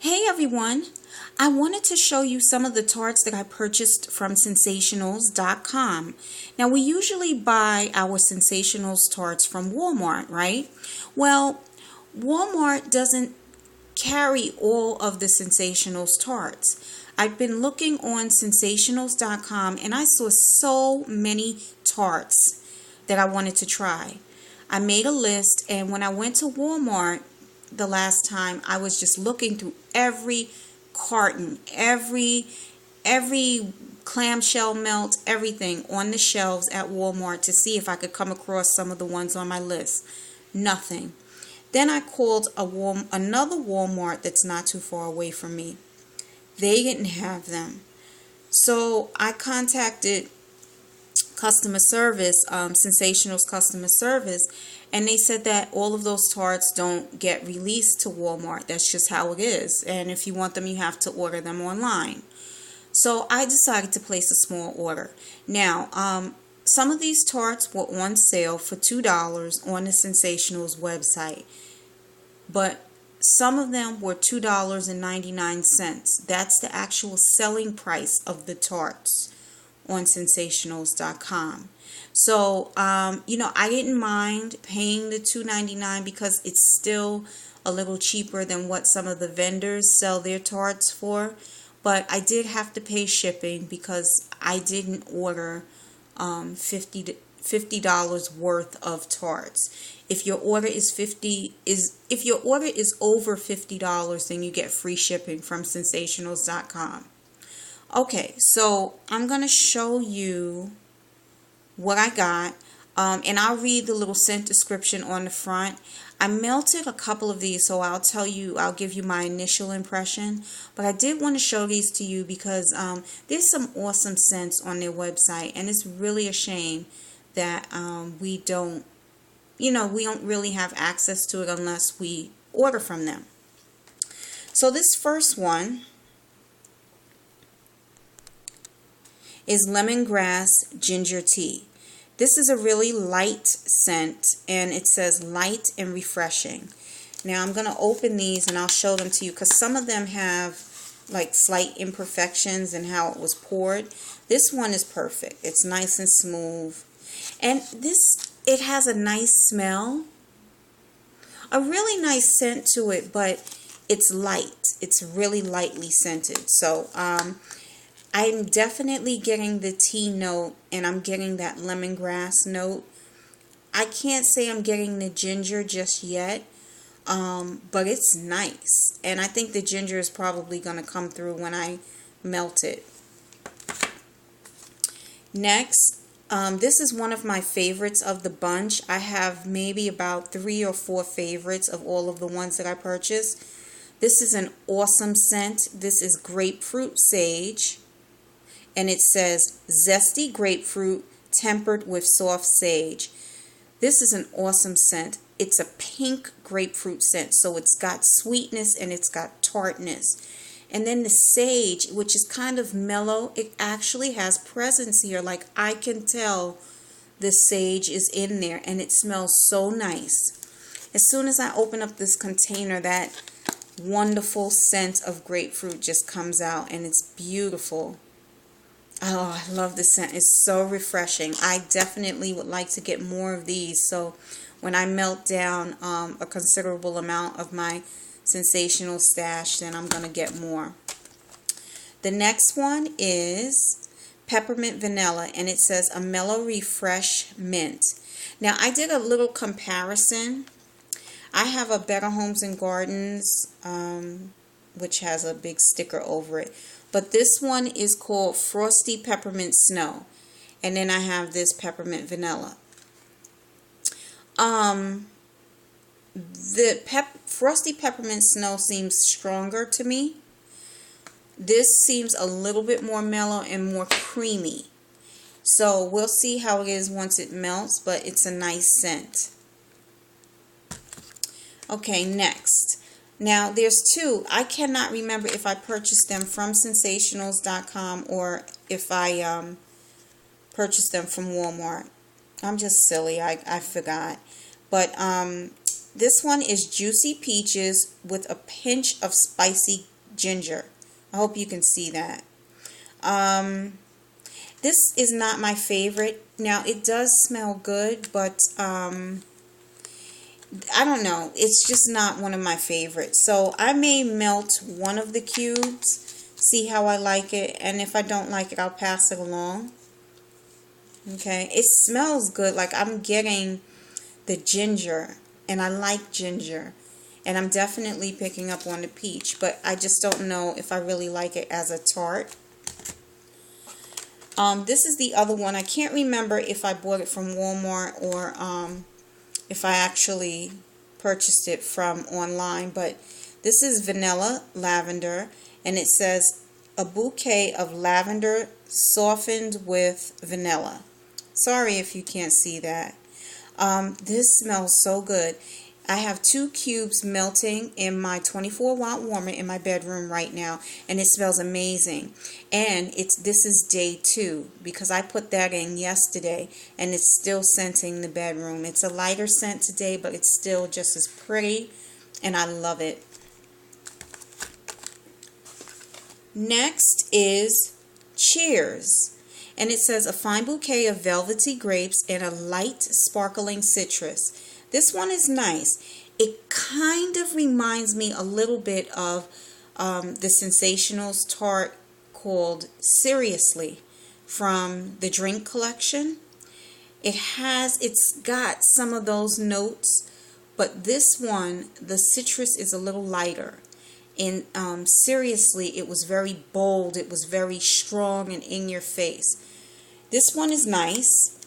Hey everyone! I wanted to show you some of the tarts that I purchased from ScentSationals.com. Now we usually buy our Scentsationals tarts from Walmart, right? Well, Walmart doesn't carry all of the Scentsationals tarts. I've been looking on ScentSationals.com and I saw so many tarts that I wanted to try. I made a list, and when I went to Walmart the last time, I was just looking through every carton, every clamshell melt, everything on the shelves at Walmart to see if I could come across some of the ones on my list. Nothing. Then I called another Walmart that's not too far away from me. They didn't have them. So I contacted customer service, Scentsationals customer service, and they said that all of those tarts don't get released to Walmart. That's just how it is. And if you want them, you have to order them online. So I decided to place a small order. Now, some of these tarts were on sale for $2 on the Scentsationals website, but some of them were $2.99. That's the actual selling price of the tarts on ScentSationals.com. So, I didn't mind paying the $2.99 because it's still a little cheaper than what some of the vendors sell their tarts for. But I did have to pay shipping because I didn't order $50 worth of tarts. If your order is over $50, then you get free shipping from ScentSationals.com. Okay, so I'm going to show you what I got, and I'll read the little scent description on the front. I melted a couple of these, so I'll give you my initial impression, but I did want to show these to you because there's some awesome scents on their website, and it's really a shame that we don't really have access to it unless we order from them. So this first one is Lemongrass Ginger Tea. This is a really light scent, and it says light and refreshing. Now I'm going to open these and I'll show them to you because some of them have like slight imperfections in how it was poured. This one is perfect. It's nice and smooth, and it has a nice smell, a really nice scent to it, but it's light. It's really lightly scented. So I'm definitely getting the tea note, and I'm getting that lemongrass note. I can't say I'm getting the ginger just yet, but it's nice. And I think the ginger is probably going to come through when I melt it. Next, this is one of my favorites of the bunch. I have maybe about 3 or 4 favorites of all of the ones that I purchased. This is an awesome scent. This is Grapefruit Sage. And it says zesty grapefruit tempered with soft sage. This is an awesome scent. It's a pink grapefruit scent, so it's got sweetness and it's got tartness. And then the sage, which is kind of mellow, it actually has presence here. Like, I can tell the sage is in there, and it smells so nice. As soon as I open up this container, that wonderful scent of grapefruit just comes out, and it's beautiful. Oh, I love the scent. It's so refreshing. I definitely would like to get more of these. So when I melt down a considerable amount of my Scentsational stash, then I'm going to get more. The next one is Peppermint Vanilla, and it says a mellow refresh mint. Now I did a little comparison. I have a Better Homes and Gardens, which has a big sticker over it. But this one is called Frosty Peppermint Snow. And then I have this Peppermint Vanilla. The Frosty Peppermint Snow seems stronger to me. This seems a little bit more mellow and more creamy. So we'll see how it is once it melts, but it's a nice scent. Okay, next. Now, there's 2. I cannot remember if I purchased them from ScentSationals.com or if I purchased them from Walmart. I'm just silly. I forgot. But this one is Juicy Peaches with a pinch of spicy ginger. I hope you can see that. This is not my favorite. Now, it does smell good, but I don't know. It's just not one of my favorites. So I may melt one of the cubes, see how I like it, and if I don't like it, I'll pass it along. Okay, it smells good. Like I'm getting the ginger, and I like ginger. And I'm definitely picking up on the peach, but I just don't know if I really like it as a tart. This is the other one. I can't remember if I bought it from Walmart or if I actually purchased it from online, but this is vanilla lavender, and it says a bouquet of lavender softened with vanilla. Sorry if you can't see that. This smells so good. I have 2 cubes melting in my 24-watt warmer in my bedroom right now, and it smells amazing. And this is day 2 because I put that in yesterday, and it's still scenting the bedroom. It's a lighter scent today, but it's still just as pretty, and I love it. Next is Cheers, and it says a fine bouquet of velvety grapes and a light sparkling citrus. This one is nice. It kind of reminds me a little bit of the ScentSationals tart called Seriously from the drink collection. It's got some of those notes, but this one, the citrus is a little lighter. And Seriously, it was very bold. It was very strong and in your face. This one is nice.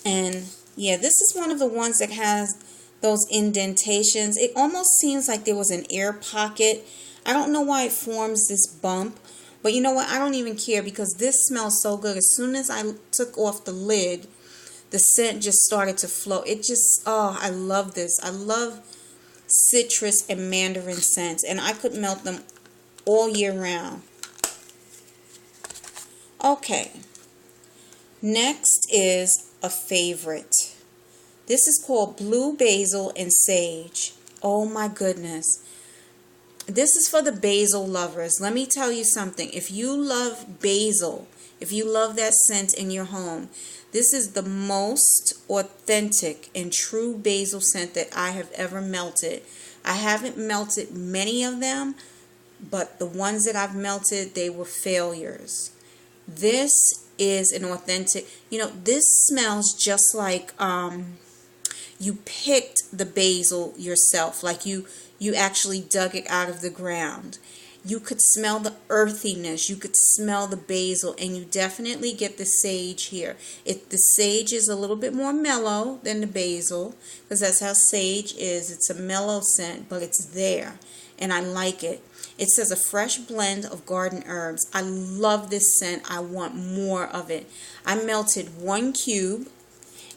And yeah, this is one of the ones that has those indentations. It almost seems like there was an air pocket. I don't know why it forms this bump, but you know what? I don't even care because this smells so good. As soon as I took off the lid, the scent just started to flow. It just, oh, I love this. I love citrus and mandarin scents, and I could melt them all year round. Okay, next is a favorite. This is called Blue Basil and Sage. Oh my goodness. This is for the basil lovers. Let me tell you something. If you love basil, if you love that scent in your home, this is the most authentic and true basil scent that I have ever melted. I haven't melted many of them, but the ones that I've melted, they were failures. This is an authentic, this smells just like you picked the basil yourself, like you actually dug it out of the ground. You could smell the earthiness, you could smell the basil, and you definitely get the sage here. The sage is a little bit more mellow than the basil, because that's how sage is. It's a mellow scent, but it's there, and I like it. It says a fresh blend of garden herbs. I love this scent. I want more of it. I melted 1 cube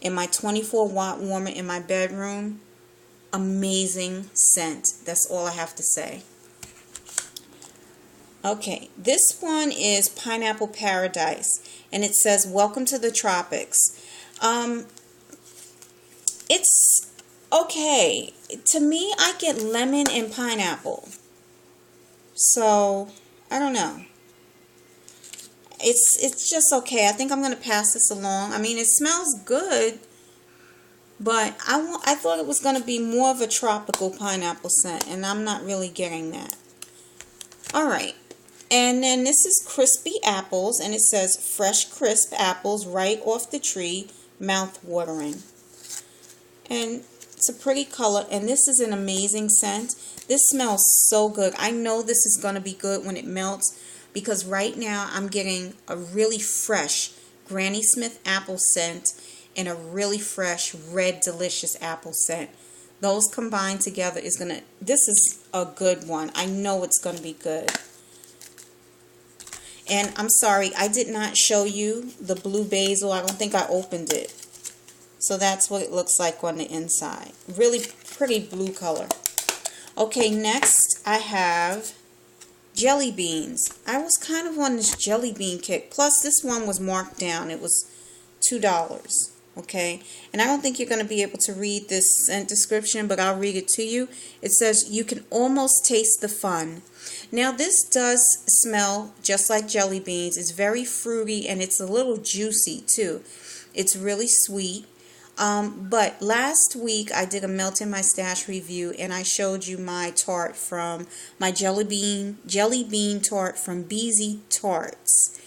in my 24-watt warmer in my bedroom. Amazing scent. That's all I have to say. Okay, this one is Pineapple Paradise, and it says, welcome to the tropics. It's okay. To me, I get lemon and pineapple. So, I don't know. It's just okay. I think I'm going to pass this along. I mean, it smells good, but I thought it was going to be more of a tropical pineapple scent, and I'm not really getting that. All right. And then this is Crispy Apples, and it says fresh crisp apples right off the tree, mouth-watering. And it's a pretty color, and this is an amazing scent. This smells so good. I know this is going to be good when it melts, because right now I'm getting a really fresh Granny Smith apple scent and a really fresh red delicious apple scent. Those combined together this is a good one. I know it's going to be good. And I'm sorry, I did not show you the blue basil. I don't think I opened it. So that's what it looks like on the inside. Really pretty blue color. Okay, next I have jelly beans. I was kind of on this jelly bean kick. Plus this one was marked down. It was $2. Okay, and I don't think you're going to be able to read this scent description, but I'll read it to you. It says, you can almost taste the fun. Now this does smell just like jelly beans. It's very fruity and it's a little juicy too. It's really sweet. But last week I did a melt in my stash review and I showed you my tart from my jelly bean tart from BZ Tarts.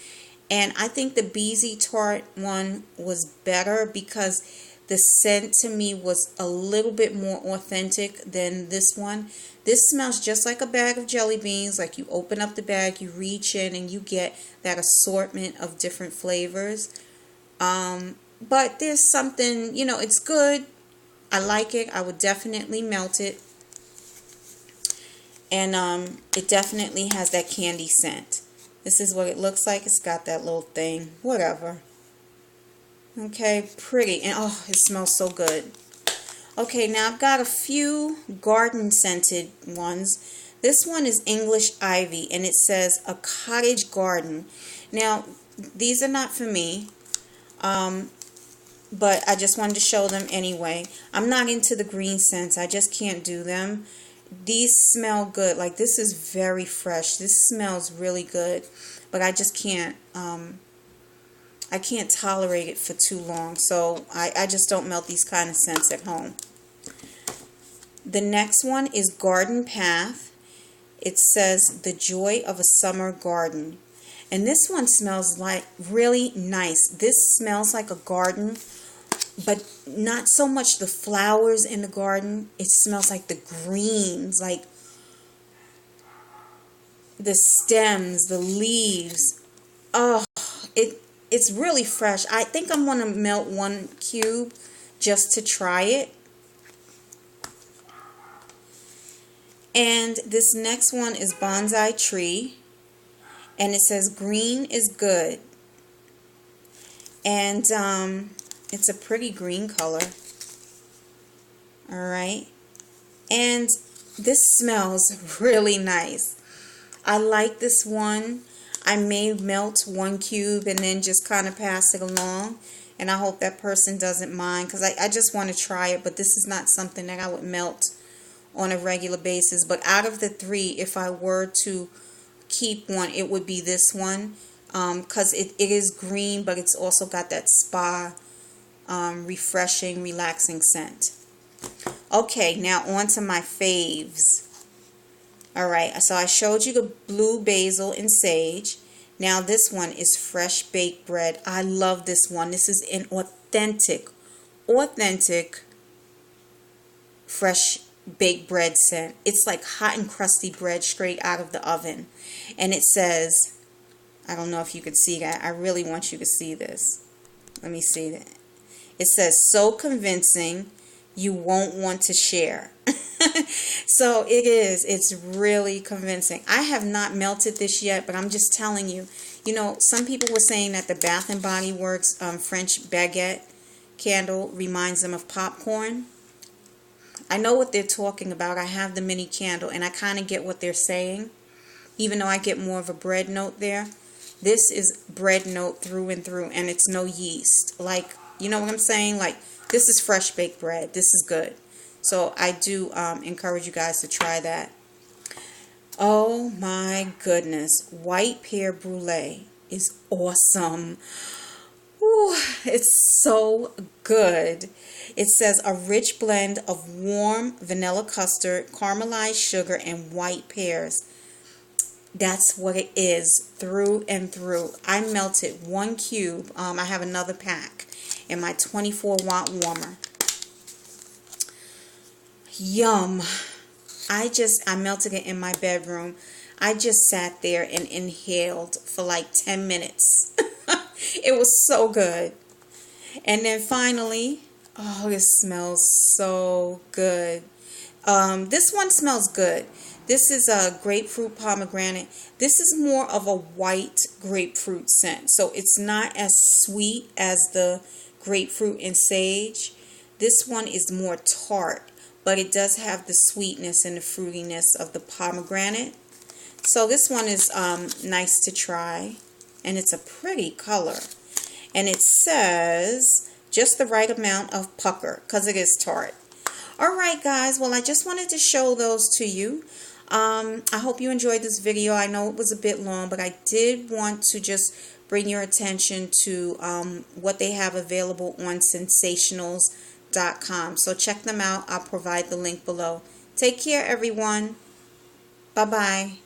And I think the BZ Tart one was better because the scent to me was a little bit more authentic than this one. This smells just like a bag of jelly beans. Like you open up the bag, you reach in, and you get that assortment of different flavors. But there's something, you know, it's good. I like it. I would definitely melt it. And it definitely has that candy scent. This is what it looks like. It's got that little thing. Whatever. Okay, pretty. And oh, it smells so good. Okay, now I've got a few garden scented ones. This one is English Ivy and it says a cottage garden. Now, these are not for me. But I just wanted to show them anyway. I'm not into the green scents. I just can't do them. These smell good. Like this is very fresh. This smells really good. But I just can't, I can't tolerate it for too long. So I just don't melt these kind of scents at home. The next one is Garden Path. It says the joy of a summer garden. And this one smells like really nice. This smells like a garden, but not so much the flowers in the garden. It smells like the greens, like the stems, the leaves. Oh, it's really fresh. I think I'm going to melt 1 cube just to try it. And this next one is Bonsai Tree. And it says green is good. And it's a pretty green color. Alright. And this smells really nice. I like this one. I may melt 1 cube and then just kind of pass it along. And I hope that person doesn't mind. Because I just want to try it. But this is not something that I would melt on a regular basis. But out of the 3, if I were to keep one, it would be this one. Because it is green, but it's also got that spa, refreshing, relaxing scent. Okay, now on to my faves. Alright, so I showed you the blue basil and sage. Now this one is fresh baked bread. I love this one. This is an authentic fresh baked bread scent. It's like hot and crusty bread straight out of the oven. And it says, I don't know if you could see that. I really want you to see this. Let me see that. It says, so convincing you won't want to share. So it is. It's really convincing. I have not melted this yet, but I'm just telling you. You know, some people were saying that the Bath and Body Works French baguette candle reminds them of popcorn. I know what they're talking about. I have the mini candle, and I kind of get what they're saying, even though I get more of a bread note there. This is bread note through and through, and it's no yeast. Like, you know what I'm saying? Like, this is fresh baked bread. This is good. So I do encourage you guys to try that. Oh my goodness. White Pear Bruleee is awesome. Ooh, it's so good. It says a rich blend of warm vanilla custard, caramelized sugar, and white pears. That's what it is through and through. I melted 1 cube. I have another pack in my 24-watt warmer. Yum. I melted it in my bedroom. I just sat there and inhaled for like 10 minutes. It was so good. And then finally, oh, this smells so good. This one smells good. This is a Grapefruit Pomegranate. This is more of a white grapefruit scent. So it's not as sweet as the grapefruit and sage. This one is more tart, but it does have the sweetness and the fruitiness of the pomegranate. So this one is nice to try, and it's a pretty color. And it says Just the right amount of pucker because it is tart. Alright guys, well I just wanted to show those to you. I hope you enjoyed this video. I know it was a bit long, but I did want to just bring your attention to what they have available on ScentSationals.com. So check them out. I'll provide the link below. Take care everyone. Bye-bye.